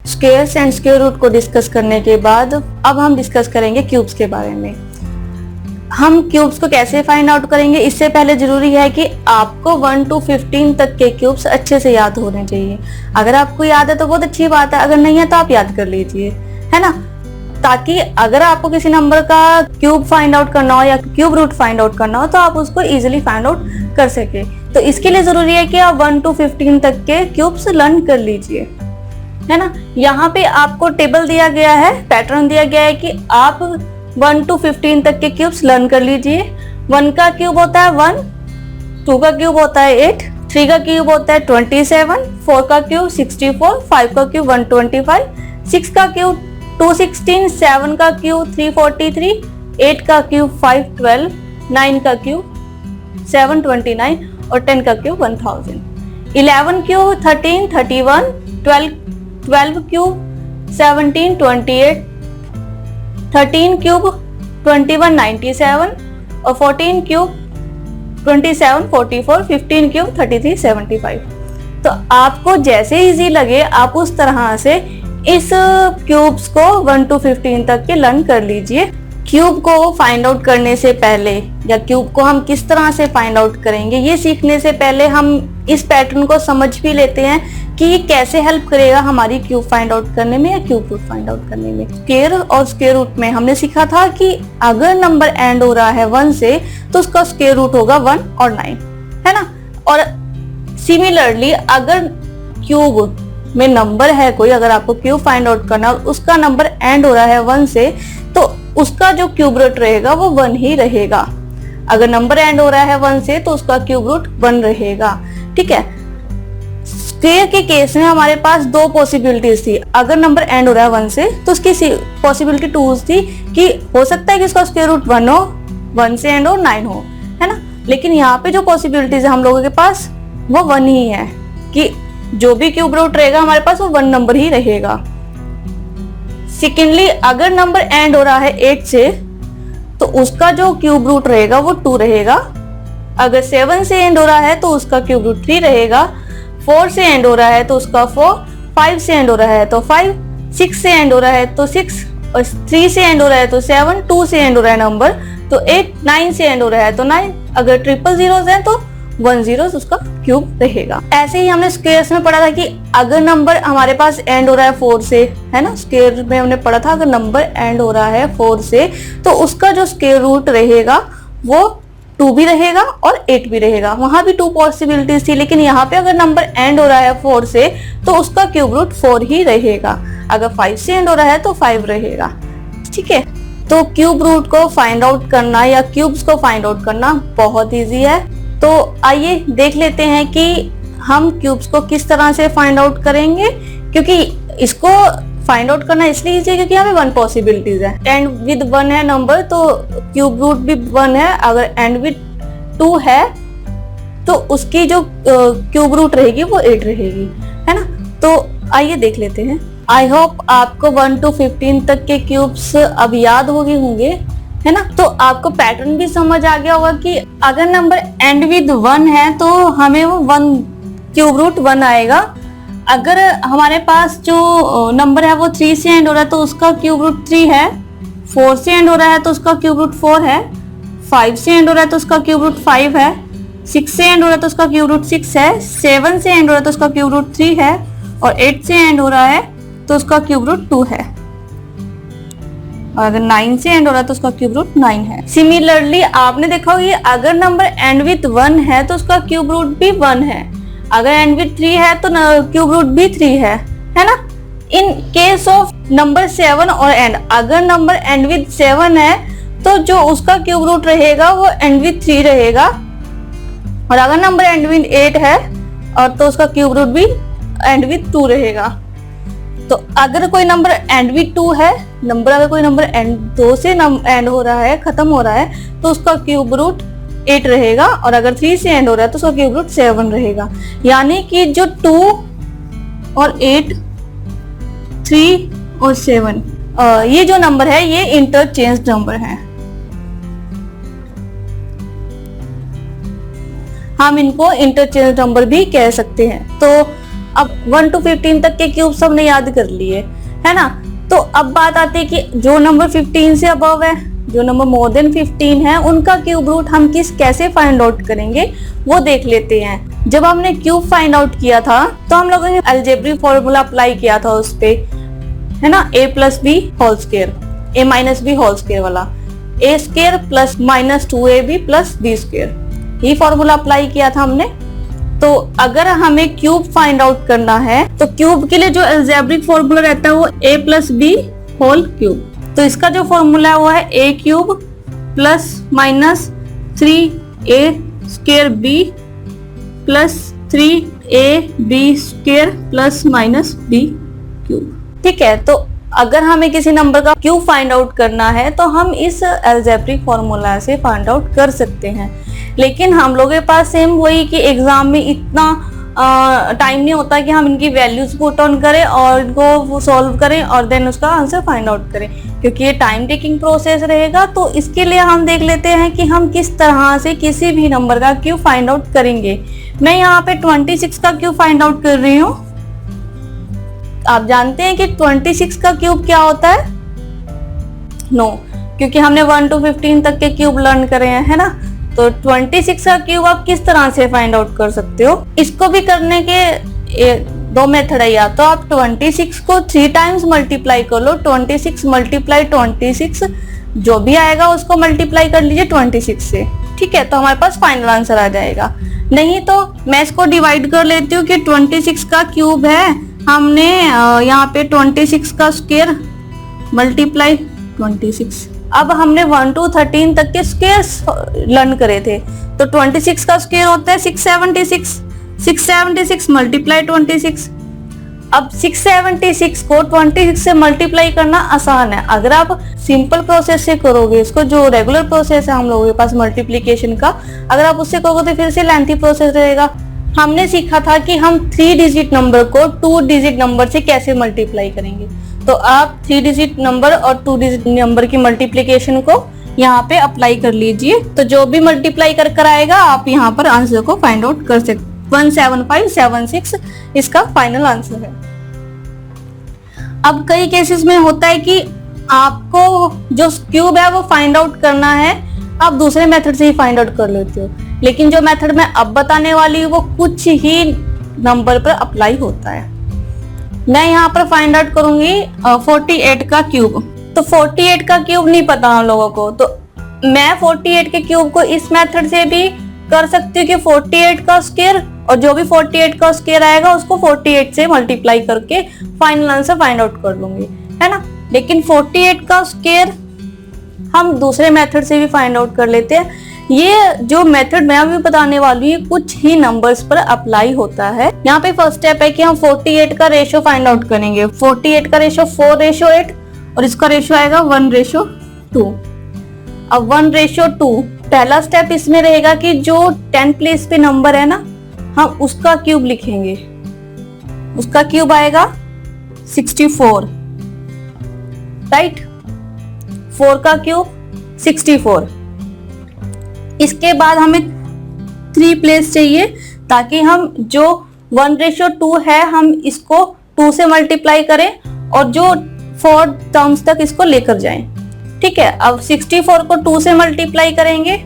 Squares and square root को discuss करने के बाद अब हम डिस्कस करेंगे क्यूब्स के बारे में। हम क्यूब्स को कैसे फाइंड आउट करेंगे, इससे पहले जरूरी है कि आपको 1 to 15 तक के क्यूब्स अच्छे से याद होने चाहिए। अगर आपको याद है तो बहुत अच्छी बात है, अगर नहीं है तो आप याद कर लीजिए, है ना, ताकि अगर आपको किसी नंबर का क्यूब फाइंड आउट करना हो या क्यूब रूट फाइंड आउट करना हो तो आप उसको इजीली फाइंड आउट कर सके। तो इसके लिए जरूरी है कि आप 1 to 15 तक के क्यूब्स लर्न कर लीजिए, है ना। यहाँ पे आपको टेबल दिया गया है, पैटर्न दिया गया है कि आप 1 to 15 तक के क्यूब्स लर्न कर लीजिए। 1 का क्यूब होता है 1, 2 का क्यूब होता है 8, 3 का क्यूब होता है 27, 4 का क्यूब 64, 5 का क्यूब 125, 6 का क्यूब 216, 7 का क्यूब 343, 8 का क्यूब 512, 9 का क्यूब 729 और 10 का क्यूब 1000, 11 क्यूब 13 31, 12 क्यूब 17 28, 13 क्यूब 21 97 और 14 क्यूब 27 44, 15 क्यूब 33 75। तो आपको जैसे इजी लगे आप उस तरह से इस क्यूब्स को 1 to 15 तक के लर्न कर लीजिए। क्यूब को फाइंड आउट करने से पहले या क्यूब को हम किस तरह से फाइंड आउट करेंगे ये सीखने से पहले हम इस पैटर्न को समझ भी लेते हैं कि ये कैसे हेल्प करेगा हमारी क्यूब फाइंड आउट करने में या क्यूब रूट फाइंड आउट करने में। स्क्वायर और स्क्वायर रूट में हमने सीखा था कि अगर नंबर एंड हो रहा है 1 से तो उसका स्क्वायर रूट होगा 1 और 9, है ना। और सिमिलरली अगर क्यूब में नंबर है कोई, अगर आपको क्यूब फाइंड आउट करना उसका नंबर एंड हो रहा है 1 से तो उसका जो क्यूब रूट रहेगा वो 1 ही रहेगा। अगर नंबर एंड हो रहा है 1 से तो उसका क्यूब रूट 1 रहेगा, ठीक है। स्क्वायर के केस में हमारे पास दो पॉसिबिलिटीज थी। अगर नंबर एंड हो रहा है 1 से तो उसकी पॉसिबिलिटी 2 थी कि हो सकता है कि इसका स्क्वायर रूट 1 हो, 1 से एंड हो 9 हो, है ना। लेकिन यहाँ पे जो पॉसिबिलिटीज है हम लोगों के पास वो 1 ही है कि जो भी क्यूब रूट रहेगा हमारे पास वो 1 नंबर ही रहेगा। सेकेंडली अगर नंबर एंड हो रहा है 8 से तो उसका जो क्यूब रूट रहेगा वो 2 रहेगा। अगर 7 से एंड हो रहा है तो उसका क्यूब रूट 3 रहेगा। 4 से एंड हो रहा है तो उसका 4, 5 से एंड हो रहा है तो 5, 6 से एंड हो रहा है तो 6 और 3 से एंड हो रहा है तो 7, 2 से एंड हो रहा है नंबर तो 8, 9 से एंड हो रहा है तो 9। अगर ट्रिपल जीरोस है तो 1 zeros उसका क्यूब रहेगा। ऐसे ही हमने स्क्वायर्स में पढ़ा था कि अगर नंबर हमारे पास एंड हो रहा है 4 से, है ना, स्क्वायर में हमने पढ़ा था अगर नंबर एंड हो रहा है 4 से तो उसका जो स्क्वायर रूट रहेगा वो 2 भी रहेगा और 8 भी रहेगा। वहां भी 2 पॉसिबिलिटीज थी, लेकिन यहाँ पे अगर नंबर एंड हो रहा है 4 से तो उसका क्यूब रूट 4 ही रहेगा। अगर 5 से एंड हो रहा है तो 5 रहेगा, ठीक है। तो क्यूब रूट को फाइंड आउट करना या क्यूब्स को फाइंड आउट करना बहुत ईजी है। तो आइए देख लेते हैं कि हम क्यूब्स को किस तरह से फाइंड आउट करेंगे, क्योंकि इसको फाइंड आउट करना इसलिए इजी है क्योंकि यहाँ पे 1 पॉसिबिलिटीज है। एंड विद 1 है नंबर तो क्यूब रूट भी 1 है। अगर एंड विद 2 है तो उसकी जो क्यूब रूट रहेगी वो 8 रहेगी, है ना। तो आइए देख लेते हैं। आई होप आपको 1 to 15 तक के क्यूब्स अब याद हो गए होंगे, है ना। तो आपको पैटर्न भी समझ आ गया होगा कि अगर नंबर एंड विद 1 है तो हमें वो 1 क्यूब रूट 1 आएगा। अगर हमारे पास जो नंबर है वो 3 से एंड हो रहा है तो उसका क्यूब रूट 3 है। 4 से एंड हो रहा है तो उसका क्यूब रूट 4 है। 5 से एंड हो रहा है तो उसका क्यूब रूट 5 है। 6 से एंड हो रहा है तो उसका क्यूब रूट 6 है। 7 से एंड हो रहा है तो उसका क्यूब रूट 3 है और 8 से एंड हो रहा है तो उसका क्यूब रूट 2 है। और अगर 9 से एंड हो रहा है तो उसका क्यूब रूट 9 है। सिमिलरली आपने देखा होगा कि अगर नंबर एंड विथ 1 है तो उसका क्यूब रूट भी 1 है। अगर एंड विथ 3 है तो क्यूब रूट भी 3 है ना। इन केस ऑफ नंबर 7 और एंड, अगर नंबर एंड विथ 7 है तो जो उसका क्यूब रूट रहेगा वो एंड विथ 3 रहेगा। और अगर नंबर एंड विथ 8 है और तो उसका क्यूब रूट भी एंड विथ 2 रहेगा। तो अगर कोई नंबर एंड विथ 2 है, अगर कोई नंबर एंड 2 से एंड हो रहा है, खत्म हो रहा है तो उसका क्यूब रूट 8 रहेगा। और अगर 3 से एंड हो रहा है तो उसका क्यूब रूट 7 रहेगा। यानी कि जो 2 और 8, 3 और 7 ये जो नंबर है ये इंटरचेंज नंबर है। हम इनको इंटरचेंज नंबर भी कह सकते हैं। तो अब 1 to 15 तक के क्यूब्स हमने याद कर लिए, है ना। तो अब बात आती है कि जो नंबर 15 से अबव है, जो नंबर मोर देन 15 है, उनका क्यूब रूट हम कैसे फाइंड आउट करेंगे वो देख लेते हैं। जब हमने क्यूब फाइंड आउट किया था तो हम लोगों ने अलजेब्रिक फॉर्मूला अप्लाई किया था उस पे, है ना, a plus B whole square, a minus B whole square वाला, a square plus minus 2ab plus b square, ये फॉर्मूला अप्लाई किया था हमने। तो अगर हमें क्यूब फाइंड आउट करना है तो क्यूब के लिए जो अलजेब्रिक फॉर्मूला रहता है वो a plus B whole cube, तो इसका जो फॉर्मूला है वो है a cube plus minus 3a square b plus 3ab square plus minus b cube. ठीक है, तो अगर हमें किसी नंबर का क्यूब फाइंड आउट करना है तो हम इस अलजेब्रिक फॉर्मूला से फाइंड आउट कर सकते हैं। लेकिन हम लोगों के पास सेम वही कि एग्जाम में इतना टाइम नहीं होता कि हम इनकी वैल्यूज पुट ऑन करें और इनको सॉल्व करें और देन उसका आंसर फाइंड आउट करें, क्योंकि ये टाइम टेकिंग प्रोसेस रहेगा। तो इसके लिए हम देख लेते हैं कि हम किस तरह से किसी भी नंबर का क्यूब फाइंड आउट करेंगे। मैं यहाँ पे 26 का क्यूब फाइंड आउट कर रही हूँ। आप जानते हैं कि 26 का क्यूब क्या होता है? नो, क्योंकि हमने 1 to 15 तक के क्यूब लर्न करे हैं, है ना। तो 26 का क्यूब आप किस तरह से फाइंड आउट कर सकते हो? इसको भी करने के दो मेथड है। या तो आप 26 को 3 टाइम्स मल्टीप्लाई कर लो, 26 मल्टीप्लाई 26, जो भी आएगा उसको मल्टीप्लाई कर लीजिए 26 से, ठीक है, तो हमारे पास फाइनल आंसर आ जाएगा। नहीं तो मैं इसको डिवाइड कर लेती हूँ कि 26 का क्यूब है, हमने यहाँ पे 26 का स्क्वायर मल्टीप्लाई 26। अब हमने 1 to 13 तक के स्क्वायर लर्न करे थे, तो 26 का स्क्वायर होता है 676, 676 मल्टीप्लाई 26। अब 676 को 26 से मल्टीप्लाई करना आसान है। अगर आप सिंपल प्रोसेस से करोगे, इसको जो रेगुलर प्रोसेस है हम लोगों के पास मल्टीप्लिकेशन का, अगर आप उससे करोगे तो फिर से लेंथी प्रोसेस रहेगा। हमने सीखा था कि हम 3 डिजिट नंबर को 2 डिजिट नंबर से कैसे मल्टीप्लाई करेंगे। तो आप 3 डिजिट नंबर और 2 डिजिट नंबर की मल्टीप्लिकेशन को यहाँ पे अप्लाई कर लीजिए, तो जो भी मल्टीप्लाई कर आएगा आप यहाँ पर आंसर को फाइंड आउट कर सकते। 17576 इसका फाइनल आंसर है। अब कई केसेस में होता है कि आपको जो क्यूब है वो फाइंड आउट करना है, आप दूसरे मेथड से ही फाइंड आउट कर लेते हो, लेकिन जो मेथड मैं अब बताने वाली हूँ वो कुछ ही नंबर पर अप्लाई होता है। मैं यहाँ पर फाइंड आउट करूंगी 48 का क्यूब। तो 48 का क्यूब नहीं पता हम लोगों को, तो मैं 48 के क्यूब को इस मेथड से भी कर सकती हूँ कि 48 का स्क्वायर, और जो भी 48 का स्क्वायर आएगा उसको 48 से मल्टीप्लाई करके फाइनल आंसर फाइंड आउट कर लूंगी, है ना। लेकिन 48 का स्क्वायर हम दूसरे मेथड से भी फाइंड आउट कर लेते हैं। ये जो मेथड मैं अभी बताने वाली हूँ कुछ ही नंबर्स पर अप्लाई होता है। यहाँ पे फर्स्ट स्टेप है कि हम 48 का रेशियो फाइंड आउट करेंगे। 48 का रेशियो 4:8 और इसका रेशियो आएगा 1:2। अब 1:2 पहला स्टेप इसमें रहेगा कि जो 10 प्लेस पे नंबर है ना, हम उसका क्यूब लिखेंगे। उसका क्यूब आएगा 64, राइट। 4 का क्यूब 64। इसके बाद हमें 3 प्लेस चाहिए ताकि हम जो 1:2 है हम इसको 2 से मल्टीप्लाई करें और जो 4 टर्म्स तक इसको लेकर जाएं, ठीक है। अब 64 को 2 से मल्टीप्लाई करेंगे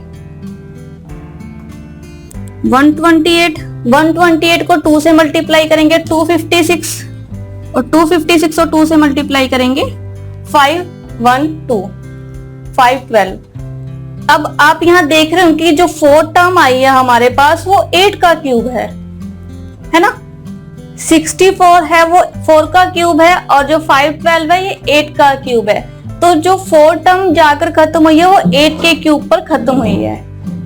128 को 2 से मल्टीप्लाई करेंगे 256 और 256 को 2 से मल्टीप्लाई करेंगे 512। अब आप यहाँ देख रहे हो कि जो 4 टर्म आई है हमारे पास वो 8 का क्यूब है ना। 64 है वो 4 का क्यूब है और जो 512 है ये 8 का क्यूब है। तो जो 4 टर्म जाकर खत्म हुई है वो 8 के क्यूब पर खत्म हुई है,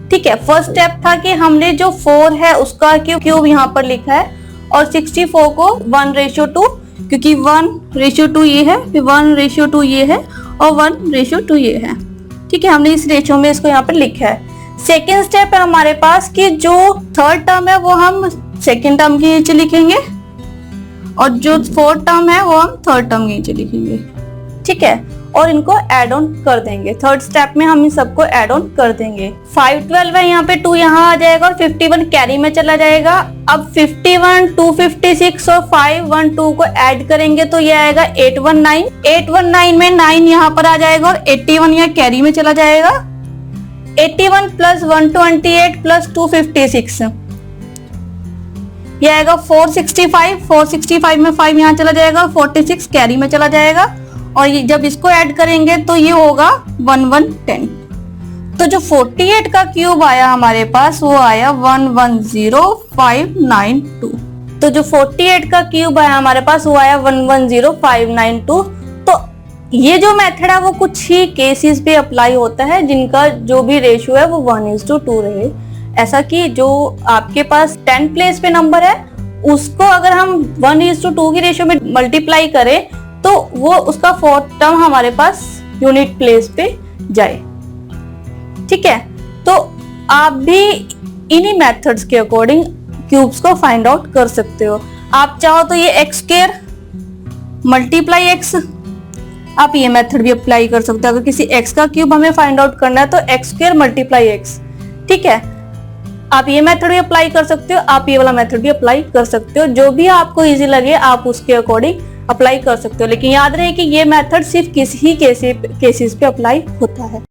ठीक है। फर्स्ट स्टेप था कि हमने जो 4 है उसका क्यूब यहाँ पर लिखा है और 64 को 1:2, क्योंकि 1:2 ये है, फिर 1:2 ये है और 1:2 ये है, ठीक है। हमने इस रेशियो में इसको यहाँ पर लिखा है। सेकेंड स्टेप है हमारे पास कि जो 3rd टर्म है वो हम 2nd टर्म के नीचे लिखेंगे और जो 4th टर्म है वो हम 3rd टर्म के नीचे लिखेंगे, ठीक है। और इनको ऐड ऑन कर देंगे। थर्ड स्टेप में हम इन सबको ऐड ऑन कर देंगे। 5 12 है, यहाँ पे 2 यहाँ आ जाएगा और 51 कैरी में चला जाएगा। अब 51 256 और 5 1 2 को ऐड करेंगे तो ये आएगा 819। 819 में 9 यहाँ पर आ जाएगा और 81 यहाँ कैरी में चला जाएगा। 81 प्लस 128 प्लस 256 ये आएगा 465। 465 में 5 यहाँ चला जाएगा, 46 कैरी में चला जाएगा और ये जब इसको ऐड करेंगे तो ये होगा 1110। तो जो 48 का क्यूब आया हमारे पास वो आया 110592। तो जो 48 का क्यूब आया हमारे पास वो आया 110592। तो ये जो मेथड है वो कुछ ही केसेस पे अप्लाई होता है जिनका जो भी रेशियो है वो 1:2 रहे। ऐसा कि जो आपके पास 10 प्लेस पे नंबर है उसको अगर हम 1:2 की रेशियो में मल्टीप्लाई करें तो वो उसका 4th टर्म हमारे पास यूनिट प्लेस पे जाए। ठीक है, तो आप भी इन्हीं मेथड्स के अकॉर्डिंग क्यूब्स को फाइंड आउट कर सकते हो। आप चाहो तो ये x स्क्वायर मल्टीप्लाई x, आप ये मेथड भी अप्लाई कर सकते हो। अगर किसी x का क्यूब हमें फाइंड आउट करना है तो x स्क्वायर मल्टीप्लाई x। ठीक है, आप ये मेथड भी अप्लाई कर सकते हो, आप ये वाला मेथड भी अप्लाई कर सकते हो। जो भी आपको इजी लगे आप उसके अकॉर्डिंग अप्लाई कर सकते हो। लेकिन याद रहे कि ये मेथड सिर्फ किसी ही केसेस पे अप्लाई होता है।